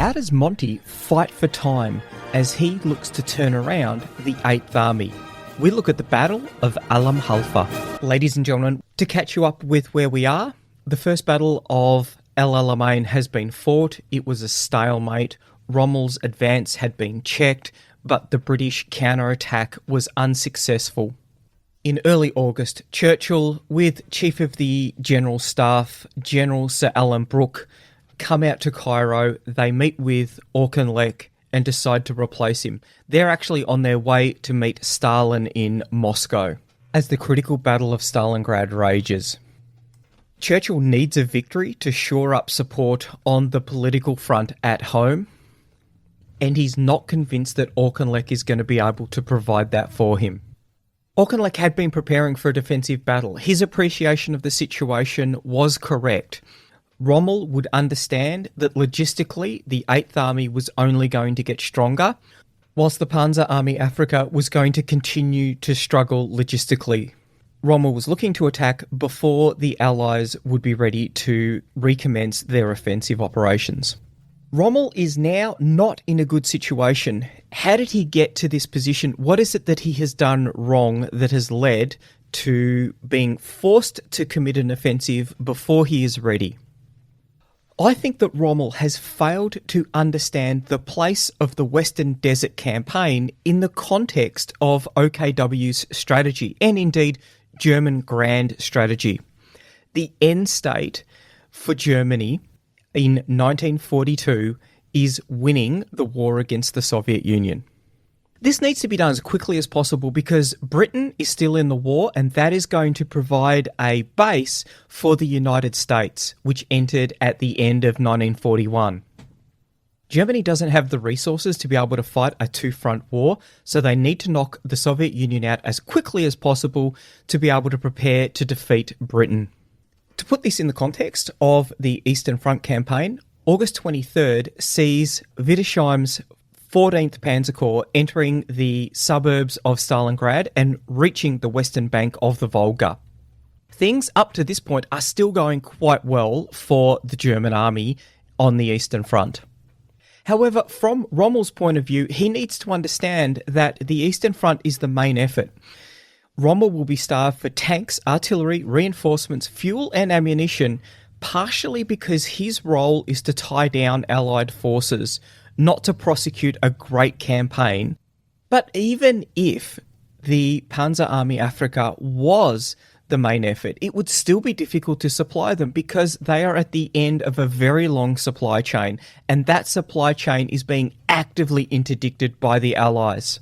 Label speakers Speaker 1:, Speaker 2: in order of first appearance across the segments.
Speaker 1: How does Monty fight for time as he looks to turn around the 8th Army? We look at the Battle of Alam Halfa. Ladies and gentlemen, to catch you up with where we are, the first battle of El Alamein has been fought. It was a stalemate. Rommel's advance had been checked, but the British counterattack was unsuccessful. In early August, Churchill, with Chief of the General Staff, General Sir Alan Brooke, come out to Cairo. They meet with Auchinleck and decide to replace him. They're actually on their way to meet Stalin in Moscow as the critical Battle of Stalingrad rages. Churchill needs a victory to shore up support on the political front at home, and he's not convinced that Auchinleck is going to be able to provide that for him. Auchinleck had been preparing for a defensive battle. His appreciation of the situation was correct. Rommel would understand that logistically the 8th Army was only going to get stronger, whilst the Panzer Army Afrika was going to continue to struggle logistically. Rommel was looking to attack before the Allies would be ready to recommence their offensive operations. Rommel is now not in a good situation. How did he get to this position? What is it that he has done wrong that has led to being forced to commit an offensive before he is ready? I think that Rommel has failed to understand the place of the Western Desert Campaign in the context of OKW's strategy, and indeed German grand strategy. The end state for Germany in 1942 is winning the war against the Soviet Union. This needs to be done as quickly as possible because Britain is still in the war, and that is going to provide a base for the United States, which entered at the end of 1941. Germany doesn't have the resources to be able to fight a two-front war, so they need to knock the Soviet Union out as quickly as possible to be able to prepare to defeat Britain. To put this in the context of the Eastern Front campaign, August 23rd sees Wittersheim's 14th Panzer Corps entering the suburbs of Stalingrad and reaching the western bank of the Volga. Things up to this point are still going quite well for the German army on the Eastern Front. However, from Rommel's point of view, he needs to understand that the Eastern Front is the main effort. Rommel will be starved for tanks, artillery, reinforcements, fuel and ammunition, partially because his role is to tie down Allied forces, not to prosecute a great campaign. But even if the Panzer Army Afrika was the main effort, it would still be difficult to supply them because they are at the end of a very long supply chain, and that supply chain is being actively interdicted by the Allies.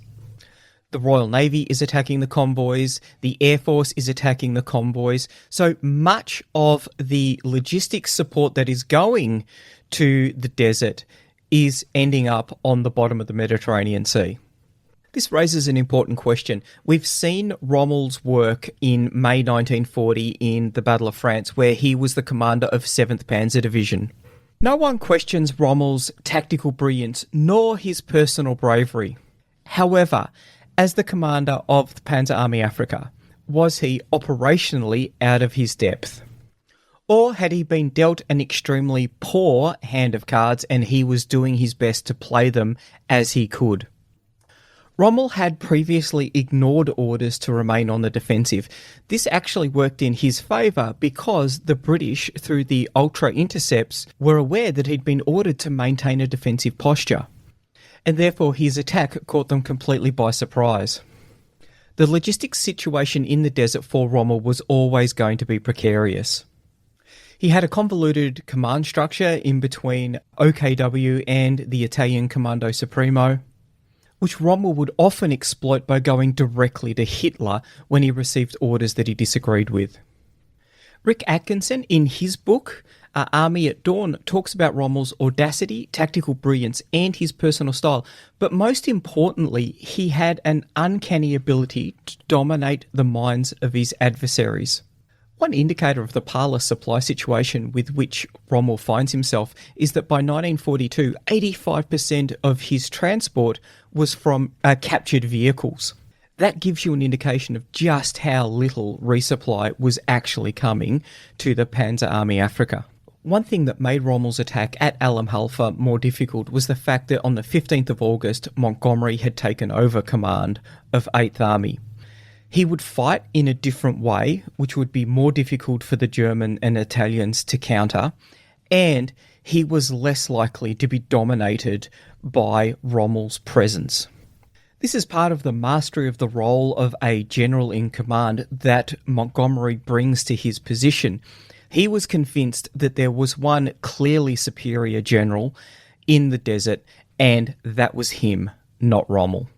Speaker 1: The Royal Navy is attacking the convoys, the Air Force is attacking the convoys, so much of the logistics support that is going to the desert is ending up on the bottom of the Mediterranean Sea. This raises an important question. We've seen Rommel's work in May 1940 in the Battle of France, where he was the commander of 7th Panzer Division. No one questions Rommel's tactical brilliance nor his personal bravery. However, as the commander of the Panzer Army Afrika, was he operationally out of his depth? Or had he been dealt an extremely poor hand of cards and he was doing his best to play them as he could? Rommel had previously ignored orders to remain on the defensive. This actually worked in his favour because the British, through the ultra intercepts, were aware that he'd been ordered to maintain a defensive posture, and therefore his attack caught them completely by surprise. The logistics situation in the desert for Rommel was always going to be precarious. He had a convoluted command structure in between OKW and the Italian Comando Supremo, which Rommel would often exploit by going directly to Hitler when he received orders that he disagreed with. Rick Atkinson, in his book, Army at Dawn, talks about Rommel's audacity, tactical brilliance, and his personal style, but most importantly, he had an uncanny ability to dominate the minds of his adversaries. One indicator of the parlous supply situation with which Rommel finds himself is that by 1942, 85% of his transport was from captured vehicles. That gives you an indication of just how little resupply was actually coming to the Panzer Army Afrika. One thing that made Rommel's attack at Alam Halfa more difficult was the fact that on the 15th of August, Montgomery had taken over command of 8th Army. He would fight in a different way, which would be more difficult for the German and Italians to counter, and he was less likely to be dominated by Rommel's presence. This is part of the mastery of the role of a general in command that Montgomery brings to his position. He was convinced that there was one clearly superior general in the desert, and that was him, not Rommel.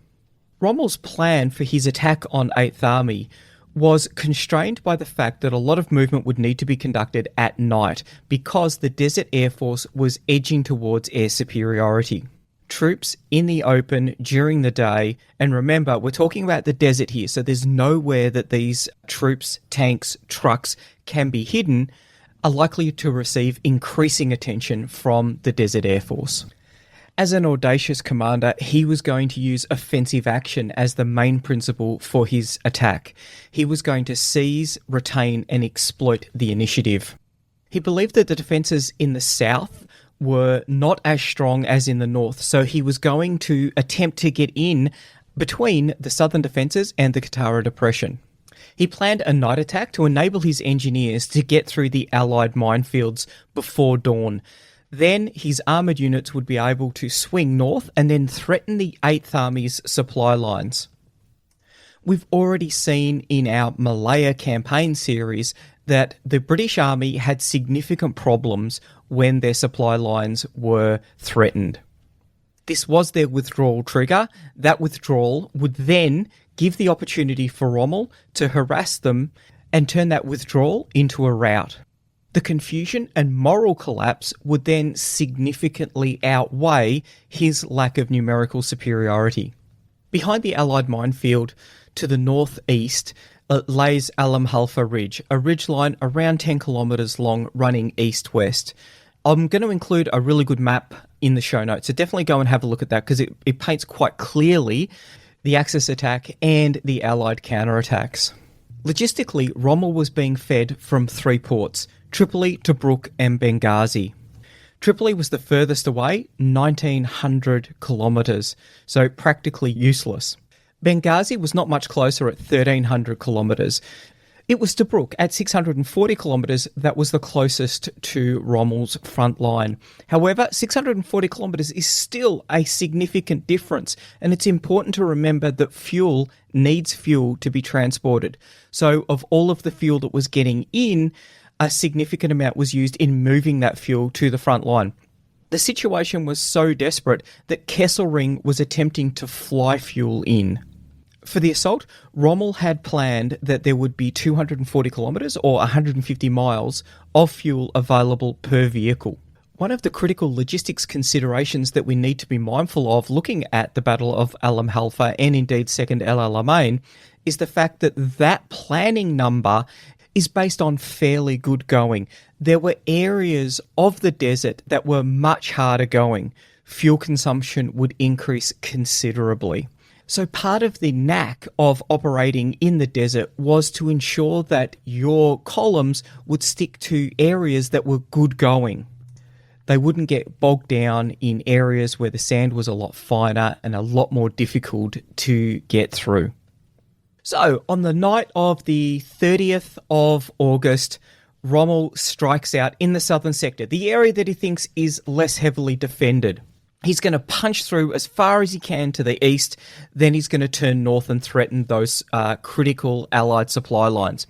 Speaker 1: Rommel's plan for his attack on 8th Army was constrained by the fact that a lot of movement would need to be conducted at night because the Desert Air Force was edging towards air superiority. Troops in the open during the day, and remember, we're talking about the desert here, so there's nowhere that these troops, tanks, trucks can be hidden, are likely to receive increasing attention from the Desert Air Force. As an audacious commander, he was going to use offensive action as the main principle for his attack. He was going to seize, retain, and exploit the initiative. He believed that the defences in the south were not as strong as in the north, so he was going to attempt to get in between the southern defences and the Katara Depression. He planned a night attack to enable his engineers to get through the Allied minefields before dawn. Then his armoured units would be able to swing north and then threaten the 8th Army's supply lines. We've already seen in our Malaya campaign series that the British Army had significant problems when their supply lines were threatened. This was their withdrawal trigger. That withdrawal would then give the opportunity for Rommel to harass them and turn that withdrawal into a rout. The confusion and moral collapse would then significantly outweigh his lack of numerical superiority. Behind the Allied minefield to the northeast lays Alam Halfa Ridge, a ridgeline around 10 kilometres long running east-west. I'm going to include a really good map in the show notes, so definitely go and have a look at that because it paints quite clearly the Axis attack and the Allied counterattacks. Logistically, Rommel was being fed from 3 ports, Tripoli, Tobruk and Benghazi. Tripoli was the furthest away, 1,900 kilometres, so practically useless. Benghazi was not much closer at 1,300 kilometres. It was Tobruk at 640 kilometres that was the closest to Rommel's front line. However, 640 kilometres is still a significant difference, and it's important to remember that fuel needs fuel to be transported. So of all of the fuel that was getting in, a significant amount was used in moving that fuel to the front line. The situation was so desperate that Kesselring was attempting to fly fuel in. For the assault, Rommel had planned that there would be 240 kilometres or 150 miles of fuel available per vehicle. One of the critical logistics considerations that we need to be mindful of looking at the Battle of Alam Halfa and indeed Second El Alamein is the fact that that planning number is based on fairly good going. There were areas of the desert that were much harder going. Fuel consumption would increase considerably. So part of the knack of operating in the desert was to ensure that your columns would stick to areas that were good going. They wouldn't get bogged down in areas where the sand was a lot finer and a lot more difficult to get through. So on the night of the 30th of August, Rommel strikes out in the southern sector, the area that he thinks is less heavily defended. He's going to punch through as far as he can to the east, then he's going to turn north and threaten those critical Allied supply lines.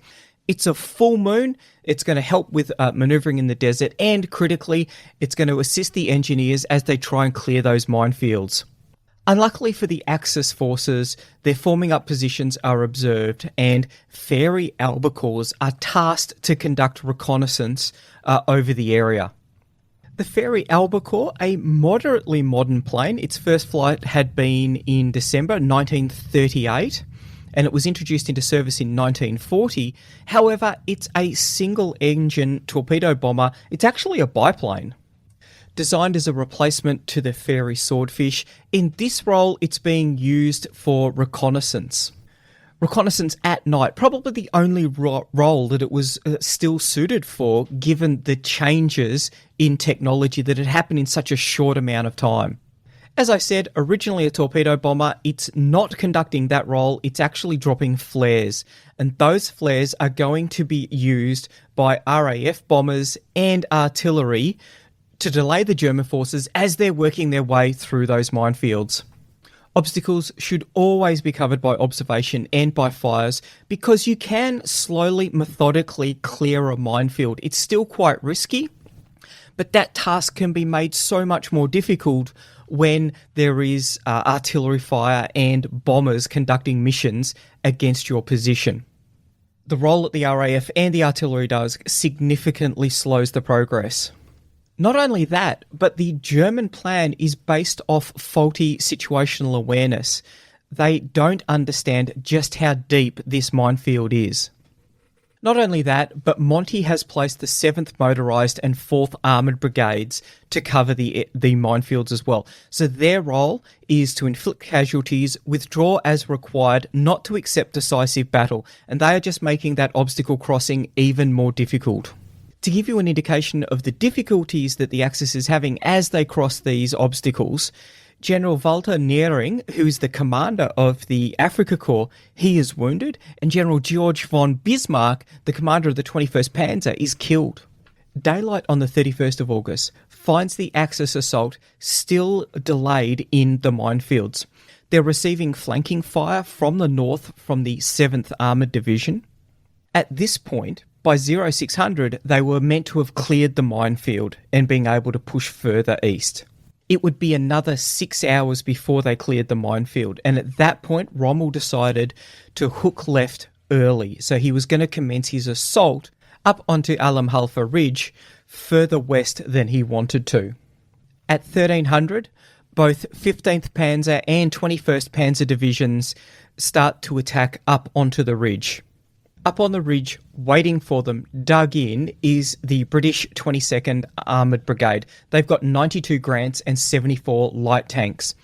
Speaker 1: It's a full moon. It's going to help with manoeuvring in the desert, and critically, it's going to assist the engineers as they try and clear those minefields. Unluckily for the Axis forces, their forming up positions are observed, and Fairy Albacores are tasked to conduct reconnaissance over the area. The Fairy Albacore, a moderately modern plane, its first flight had been in December 1938, and it was introduced into service in 1940. However, it's a single-engine torpedo bomber. It's actually a biplane. Designed as a replacement to the Fairy Swordfish, in this role it's being used for reconnaissance. reconnaissance at night, probably the only role that it was still suited for, given the changes in technology that had happened in such a short amount of time. As I said, originally a torpedo bomber, it's not conducting that role, it's actually dropping flares. And those flares are going to be used by RAF bombers and artillery to delay the German forces as they're working their way through those minefields. Obstacles should always be covered by observation and by fires because you can slowly, methodically clear a minefield. It's still quite risky, but that task can be made so much more difficult when there is artillery fire and bombers conducting missions against your position. The role that the RAF and the artillery does significantly slows the progress. Not only that, but the German plan is based off faulty situational awareness. They don't understand just how deep this minefield is. Not only that, but Monty has placed the 7th Motorised and 4th Armoured Brigades to cover the minefields as well. So their role is to inflict casualties, withdraw as required, not to accept decisive battle, and they are just making that obstacle crossing even more difficult. To give you an indication of the difficulties that the Axis is having as they cross these obstacles, General Walter Neering, who is the commander of the Afrika Korps, he is wounded, and General George von Bismarck, the commander of the 21st Panzer, is killed. Daylight on the 31st of August finds the Axis assault still delayed in the minefields. They're receiving flanking fire from the north from the 7th Armoured Division. At this point, by 0600, they were meant to have cleared the minefield and being able to push further east. It would be another 6 hours before they cleared the minefield, and at that point, Rommel decided to hook left early, so he was going to commence his assault up onto Alam Halfa Ridge further west than he wanted to. At 1300, both 15th Panzer and 21st Panzer divisions start to attack up onto the ridge. Up on the ridge, waiting for them, dug in, is the British 22nd Armoured Brigade. They've got 92 Grants and 74 light tanks.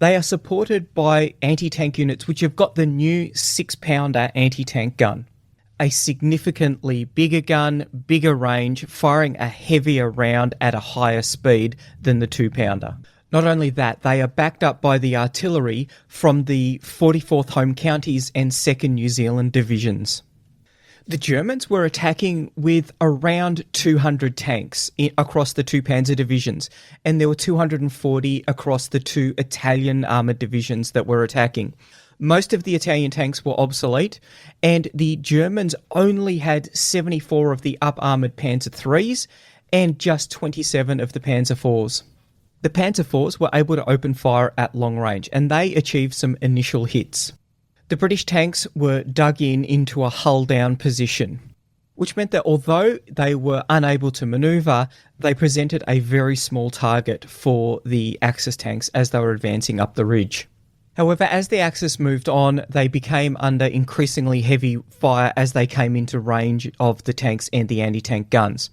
Speaker 1: They are supported by anti-tank units which have got the new 6-pounder anti-tank gun. A significantly bigger gun, bigger range, firing a heavier round at a higher speed than the 2-pounder. Not only that, they are backed up by the artillery from the 44th Home Counties and 2nd New Zealand divisions. The Germans were attacking with around 200 tanks across the 2 Panzer divisions, and there were 240 across the 2 Italian armoured divisions that were attacking. Most of the Italian tanks were obsolete, and the Germans only had 74 of the up-armoured Panzer IIIs and just 27 of the Panzer IVs. The Panzer IVs were able to open fire at long range, and they achieved some initial hits. The British tanks were dug into a hull-down position, which meant that although they were unable to manoeuvre, they presented a very small target for the Axis tanks as they were advancing up the ridge. However, as the Axis moved on, they became under increasingly heavy fire as they came into range of the tanks and the anti-tank guns.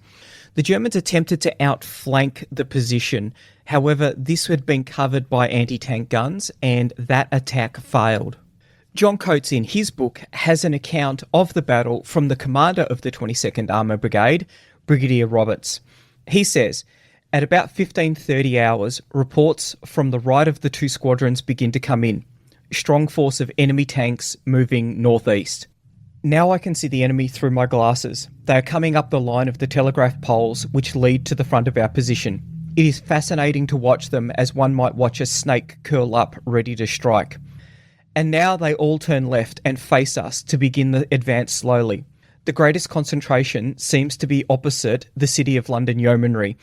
Speaker 1: The Germans attempted to outflank the position. However, this had been covered by anti-tank guns, and that attack failed. John Coates, in his book, has an account of the battle from the commander of the 22nd Armoured Brigade, Brigadier Roberts. He says, at about 15:30 hours, reports from the right of the 2 squadrons begin to come in. Strong force of enemy tanks moving northeast. Now I can see the enemy through my glasses. They are coming up the line of the telegraph poles which lead to the front of our position. It is fascinating to watch them as one might watch a snake curl up ready to strike. And now they all turn left and face us to begin the advance slowly. The greatest concentration seems to be opposite the City of London Yeomanry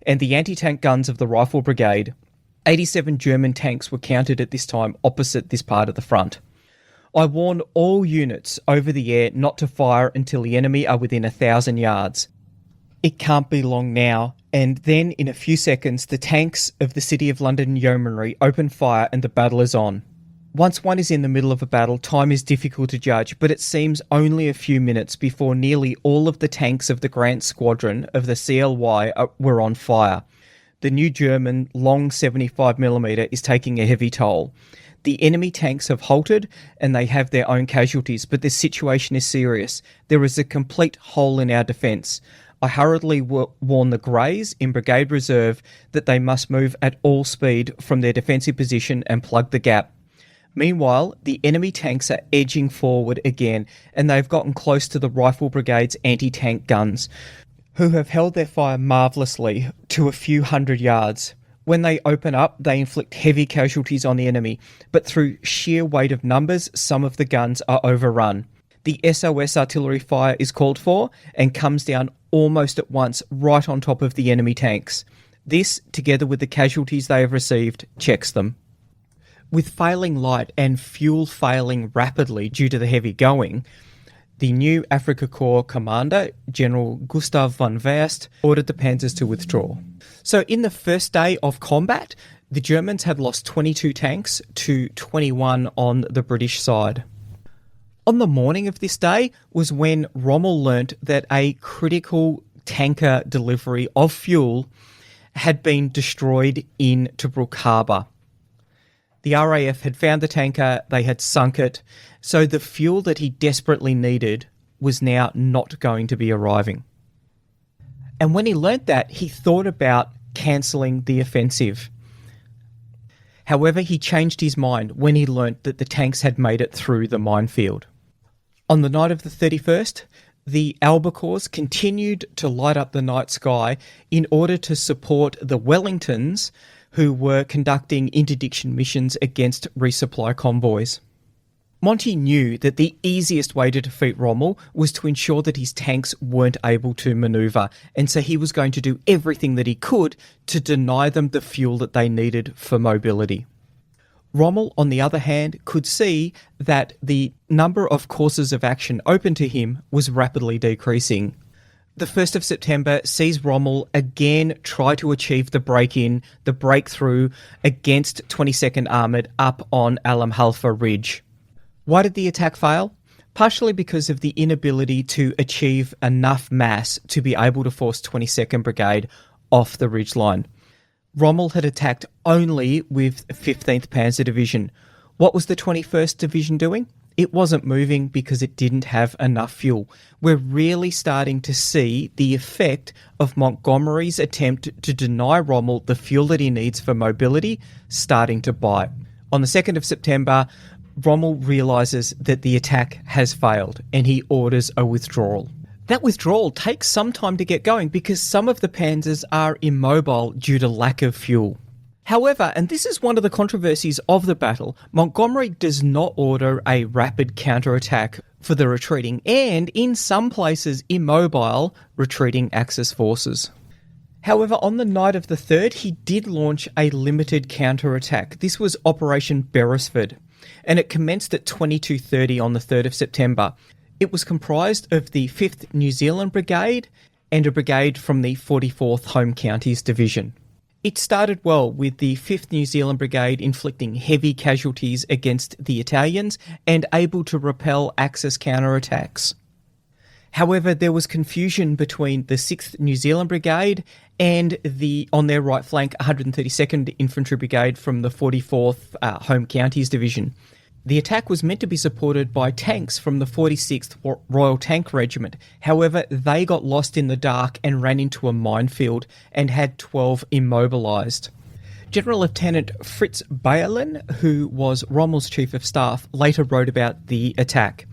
Speaker 1: and the anti-tank guns of the Rifle Brigade. 87 German tanks were counted at this time opposite this part of the front. I warn all units over the air not to fire until the enemy are within 1,000 yards. It can't be long now, and then in a few seconds the tanks of the City of London Yeomanry open fire and the battle is on. Once one is in the middle of a battle, time is difficult to judge, but it seems only a few minutes before nearly all of the tanks of the Grant Squadron of the CLY were on fire. The new German long 75mm is taking a heavy toll. The enemy tanks have halted and they have their own casualties, but the situation is serious. There is a complete hole in our defence. I hurriedly warn the Greys in Brigade Reserve that they must move at all speed from their defensive position and plug the gap. Meanwhile, the enemy tanks are edging forward again, and they've gotten close to the Rifle Brigade's anti-tank guns, who have held their fire marvellously to a few hundred yards. When they open up, they inflict heavy casualties on the enemy, but through sheer weight of numbers, some of the guns are overrun. The SOS artillery fire is called for and comes down almost at once right on top of the enemy tanks. This, together with the casualties they have received, checks them. With failing light and fuel failing rapidly due to the heavy going, the new Afrika Korps commander, General Gustav von Verst, ordered the Panzers to withdraw. So in the first day of combat, the Germans had lost 22 tanks to 21 on the British side. On the morning of this day was when Rommel learnt that a critical tanker delivery of fuel had been destroyed in Tobruk Harbour. The RAF had found the tanker, they had sunk it, so the fuel that he desperately needed was now not going to be arriving. And when he learnt that, he thought about cancelling the offensive. However, he changed his mind when he learnt that the tanks had made it through the minefield. On the night of the 31st, the Albacores continued to light up the night sky in order to support the Wellingtons, who were conducting interdiction missions against resupply convoys. Monty knew that the easiest way to defeat Rommel was to ensure that his tanks weren't able to manoeuvre, and so he was going to do everything that he could to deny them the fuel that they needed for mobility. Rommel, on the other hand, could see that the number of courses of action open to him was rapidly decreasing. The 1st of September sees Rommel again try to achieve the break-in, the breakthrough against 22nd Armoured up on Alam Halfa Ridge. Why did the attack fail? Partially because of the inability to achieve enough mass to be able to force 22nd Brigade off the ridgeline. Rommel had attacked only with 15th Panzer Division. What was the 21st Division doing? It wasn't moving because it didn't have enough fuel. We're really starting to see the effect of Montgomery's attempt to deny Rommel the fuel that he needs for mobility starting to bite. On the 2nd of September, Rommel realises that the attack has failed and he orders a withdrawal. That withdrawal takes some time to get going because some of the panzers are immobile due to lack of fuel. However, and this is one of the controversies of the battle, Montgomery does not order a rapid counterattack for the retreating and, in some places, immobile retreating Axis forces. However, on the night of the 3rd, he did launch a limited counterattack. This was Operation Beresford, and it commenced at 22:30 on the 3rd of September. It was comprised of the 5th New Zealand Brigade and a brigade from the 44th Home Counties Division. It started well, with the 5th New Zealand Brigade inflicting heavy casualties against the Italians and able to repel Axis counterattacks. However, there was confusion between the 6th New Zealand Brigade and on their right flank, 132nd Infantry Brigade from the 44th Home Counties Division. The attack was meant to be supported by tanks from the 46th Royal Tank Regiment. However, they got lost in the dark and ran into a minefield and had 12 immobilised. General Lieutenant Fritz Bayerlin, who was Rommel's Chief of Staff, later wrote about the attack.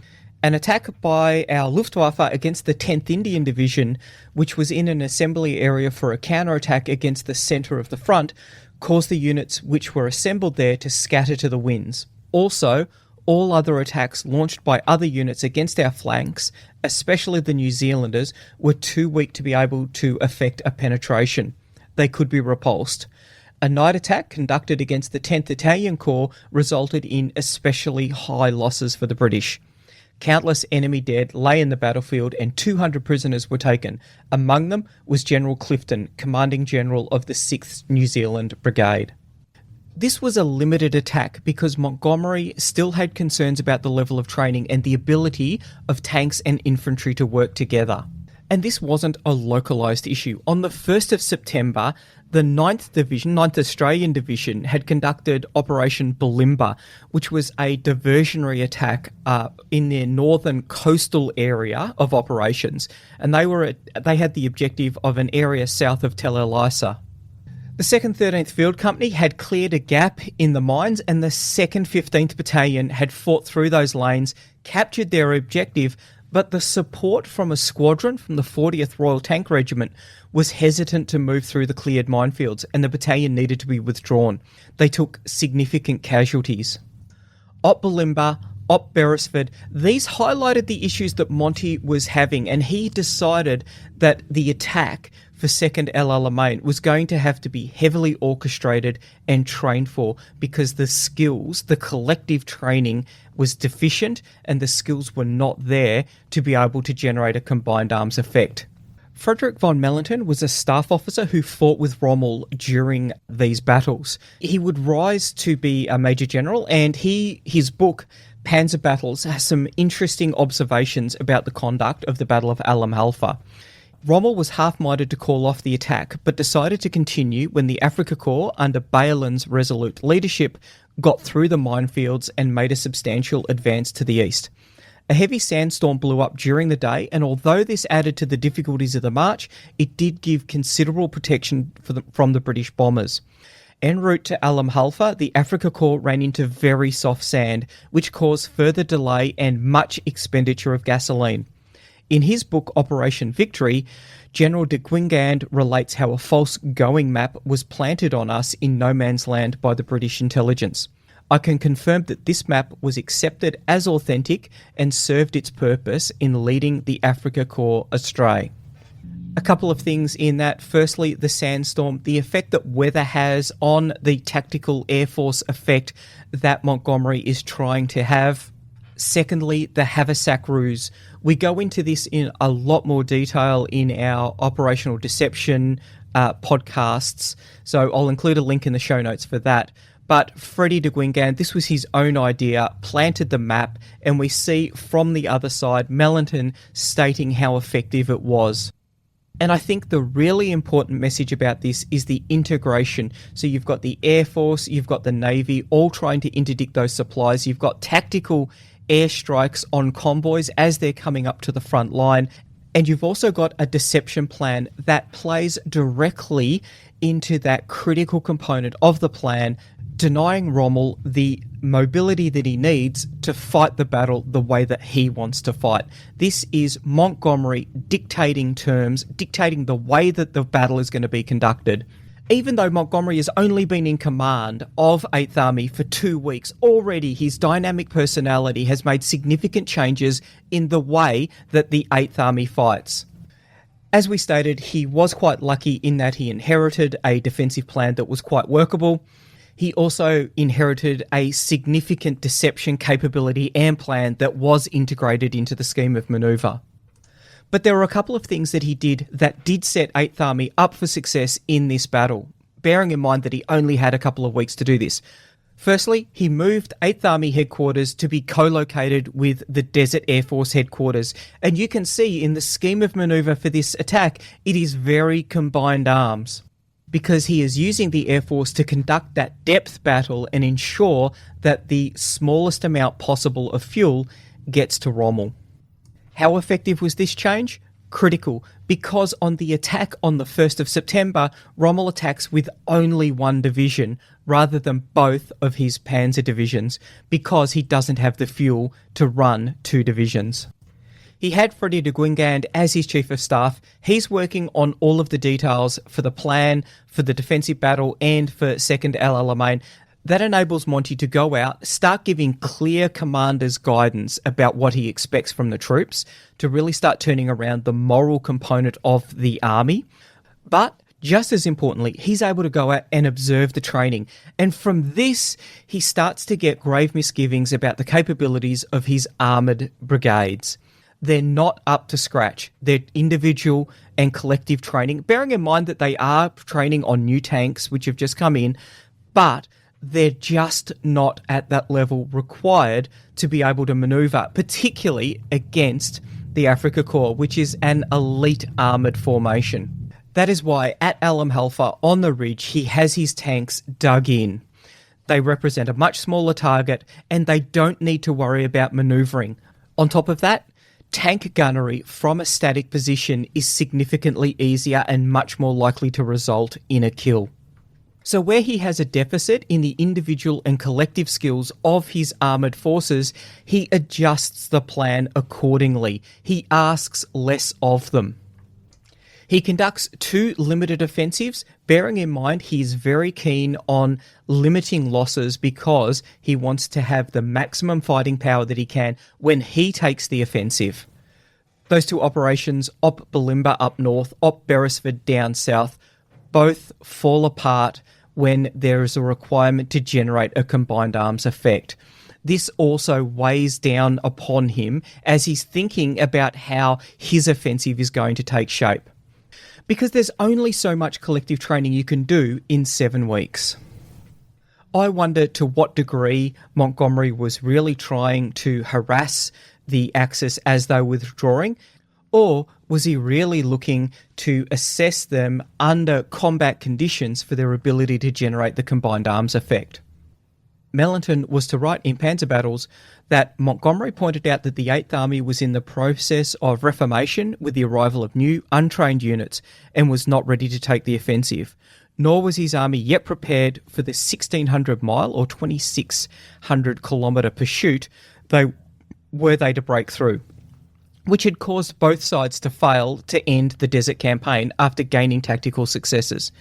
Speaker 1: An attack by our Luftwaffe against the 10th Indian Division, which was in an assembly area for a counterattack against the centre of the front, caused the units which were assembled there to scatter to the winds. Also, all other attacks launched by other units against our flanks, especially the New Zealanders, were too weak to be able to effect a penetration. They could be repulsed. A night attack conducted against the 10th Italian Corps resulted in especially high losses for the British. Countless enemy dead lay in the battlefield and 200 prisoners were taken. Among them was General Clifton, Commanding General of the 6th New Zealand Brigade. This was a limited attack because Montgomery still had concerns about the level of training and the ability of tanks and infantry to work together. And this wasn't a localised issue. On the 1st of September, the 9th Division, 9th Australian Division, had conducted Operation Bulimba, which was a diversionary attack in their northern coastal area of operations. And they had the objective of an area south of Tel Elisa. The 2nd 13th Field Company had cleared a gap in the mines, and the 2nd 15th Battalion had fought through those lanes, captured their objective, but the support from a squadron from the 40th Royal Tank Regiment was hesitant to move through the cleared minefields, and the battalion needed to be withdrawn. They took significant casualties. Op Bulimba, Op Beresford, these highlighted the issues that Monty was having, and he decided that the attack for 2nd Alamein was going to have to be heavily orchestrated and trained for, because the skills, the collective training was deficient and the skills were not there to be able to generate a combined arms effect. Frederick von Mellenthin was a staff officer who fought with Rommel during these battles. He would rise to be a major general, and his book, Panzer Battles, has some interesting observations about the conduct of the Battle of Alam Halfa. Rommel was half-minded to call off the attack, but decided to continue when the Afrika Korps, under Baelen's resolute leadership, got through the minefields and made a substantial advance to the east. A heavy sandstorm blew up during the day, and although this added to the difficulties of the march, it did give considerable protection from the British bombers. En route to Alam Halfa, the Afrika Korps ran into very soft sand, which caused further delay and much expenditure of gasoline. In his book Operation Victory, General de Guingand relates how a false going map was planted on us in no man's land by the British intelligence. I can confirm that this map was accepted as authentic and served its purpose in leading the Afrika Korps astray. A couple of things in that. Firstly, the sandstorm, the effect that weather has on the tactical Air Force effect that Montgomery is trying to have. Secondly, the Haversack Ruse. We go into this in a lot more detail in our operational deception podcasts, so I'll include a link in the show notes for that. But Freddie de Guingand, this was his own idea, planted the map, and we see from the other side Mellenthin stating how effective it was. And I think the really important message about this is the integration. So you've got the Air Force, you've got the Navy, all trying to interdict those supplies. You've got tactical airstrikes on convoys as they're coming up to the front line. And you've also got a deception plan that plays directly into that critical component of the plan, denying Rommel the mobility that he needs to fight the battle the way that he wants to fight. This is Montgomery dictating terms, dictating the way that the battle is going to be conducted. Even though Montgomery has only been in command of 8th Army for 2 weeks, already his dynamic personality has made significant changes in the way that the 8th Army fights. As we stated, he was quite lucky in that he inherited a defensive plan that was quite workable. He also inherited a significant deception capability and plan that was integrated into the scheme of manoeuvre. But there were a couple of things that he did that did set 8th Army up for success in this battle, bearing in mind that he only had a couple of weeks to do this. Firstly, he moved 8th Army headquarters to be co-located with the Desert Air Force headquarters. And you can see in the scheme of manoeuvre for this attack, it is very combined arms, because he is using the Air Force to conduct that depth battle and ensure that the smallest amount possible of fuel gets to Rommel. How effective was this change? Critical, because on the attack on the 1st of September, Rommel attacks with only one division rather than both of his Panzer divisions, because he doesn't have the fuel to run 2 divisions. He had Freddie de Guingand as his chief of staff. He's working on all of the details for the plan, for the defensive battle, and for 2nd Alamein. That enables Monty to go out, start giving clear commanders guidance about what he expects from the troops, to really start turning around the moral component of the army. But just as importantly, he's able to go out and observe the training. And from this, he starts to get grave misgivings about the capabilities of his armoured brigades. They're not up to scratch. They're individual and collective training, bearing in mind that they are training on new tanks, which have just come in, but they're just not at that level required to be able to manoeuvre, particularly against the Afrika Korps, which is an elite armoured formation. That is why at Alam Halfa on the ridge he has his tanks dug in. They represent a much smaller target and they don't need to worry about manoeuvring. On top of that, tank gunnery from a static position is significantly easier and much more likely to result in a kill. So where he has a deficit in the individual and collective skills of his armoured forces, he adjusts the plan accordingly. He asks less of them. He conducts 2 limited offensives, bearing in mind he is very keen on limiting losses because he wants to have the maximum fighting power that he can when he takes the offensive. Those 2 operations, Op Bulimba up north, Op Beresford down south, both fall apart when there is a requirement to generate a combined arms effect. This also weighs down upon him as he's thinking about how his offensive is going to take shape. Because there's only so much collective training you can do in 7 weeks. I wonder to what degree Montgomery was really trying to harass the Axis as they were withdrawing, or was he really looking to assess them under combat conditions for their ability to generate the combined arms effect? Mellentyn was to write in Panzer Battles that Montgomery pointed out that the 8th Army was in the process of reformation with the arrival of new, untrained units and was not ready to take the offensive, nor was his army yet prepared for the 1,600-mile or 2,600-kilometre pursuit were they to break through, which had caused both sides to fail to end the desert campaign after gaining tactical successes.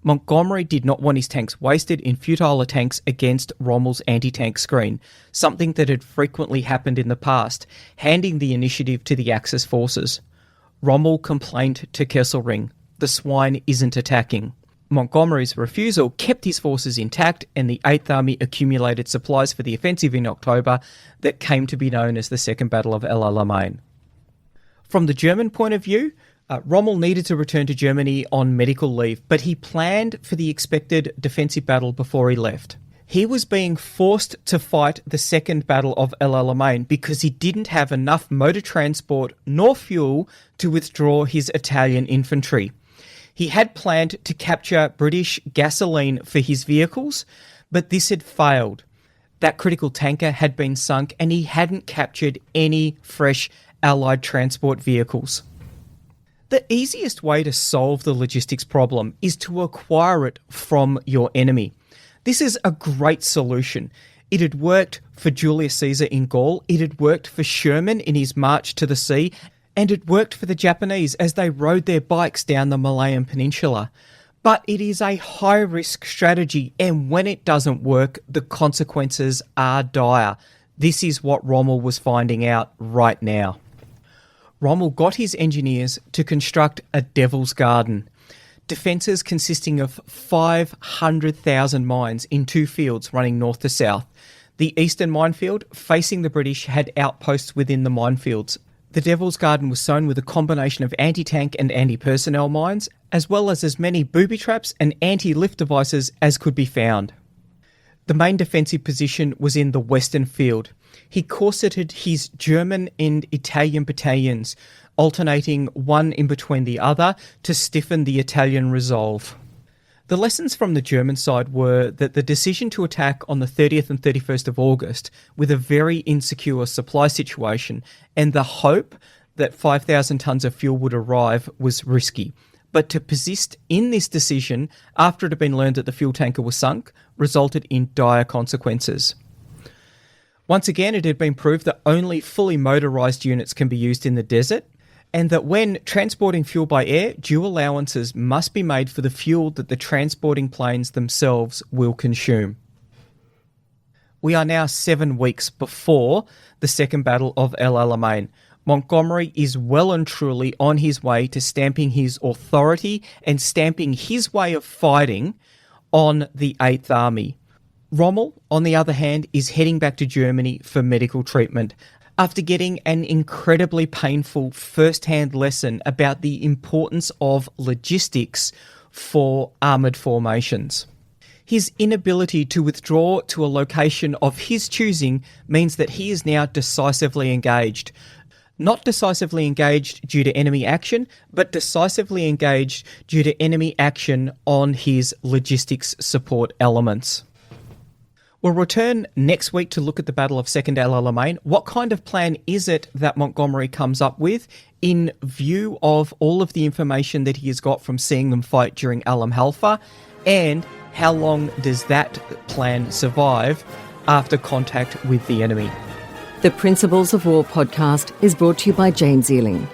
Speaker 1: Montgomery did not want his tanks wasted in futile attacks against Rommel's anti-tank screen, something that had frequently happened in the past, handing the initiative to the Axis forces. Rommel complained to Kesselring, "The swine isn't attacking." Montgomery's refusal kept his forces intact, and the 8th Army accumulated supplies for the offensive in October that came to be known as the Second Battle of El Alamein. From the German point of view, Rommel needed to return to Germany on medical leave, but he planned for the expected defensive battle before he left. He was being forced to fight the Second Battle of El Alamein because he didn't have enough motor transport nor fuel to withdraw his Italian infantry. He had planned to capture British gasoline for his vehicles, but this had failed. That critical tanker had been sunk and he hadn't captured any fresh Allied transport vehicles. The easiest way to solve the logistics problem is to acquire it from your enemy. This is a great solution. It had worked for Julius Caesar in Gaul, it had worked for Sherman in his march to the sea, and it worked for the Japanese as they rode their bikes down the Malayan Peninsula. But it is a high-risk strategy, and when it doesn't work, the consequences are dire. This is what Rommel was finding out right now. Rommel got his engineers to construct a Devil's Garden, defences consisting of 500,000 mines in 2 fields running north to south. The eastern minefield, facing the British, had outposts within the minefields. The Devil's Garden was sown with a combination of anti-tank and anti-personnel mines, as well as many booby traps and anti-lift devices as could be found. The main defensive position was in the western field. He corseted his German and Italian battalions, alternating one in between the other to stiffen the Italian resolve. The lessons from the German side were that the decision to attack on the 30th and 31st of August with a very insecure supply situation and the hope that 5,000 tonnes of fuel would arrive was risky. But to persist in this decision after it had been learned that the fuel tanker was sunk resulted in dire consequences. Once again, it had been proved that only fully motorised units can be used in the desert, and that when transporting fuel by air, due allowances must be made for the fuel that the transporting planes themselves will consume. We are now 7 weeks before the Second Battle of El Alamein. Montgomery is well and truly on his way to stamping his authority and stamping his way of fighting on the 8th Army. Rommel, on the other hand, is heading back to Germany for medical treatment after getting an incredibly painful first-hand lesson about the importance of logistics for armoured formations. His inability to withdraw to a location of his choosing means that he is now decisively engaged. Not decisively engaged due to enemy action, but decisively engaged due to enemy action on his logistics support elements. We'll return next week to look at the Battle of Second El Alamein. What kind of plan is it that Montgomery comes up with in view of all of the information that he has got from seeing them fight during Alam Halfa? And how long does that plan survive after contact with the enemy?
Speaker 2: The Principles of War podcast is brought to you by Jane Zeeling.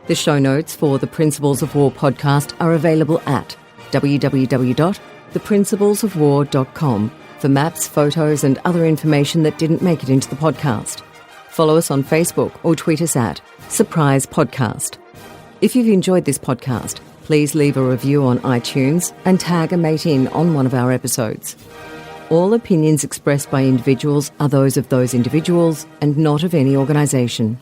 Speaker 2: The show notes for the Principles of War podcast are available at www.theprinciplesofwar.com for maps, photos and other information that didn't make it into the podcast. Follow us on Facebook or tweet us at Surprise Podcast. If you've enjoyed this podcast, please leave a review on iTunes and tag a mate in on one of our episodes. All opinions expressed by individuals are those of those individuals and not of any organisation.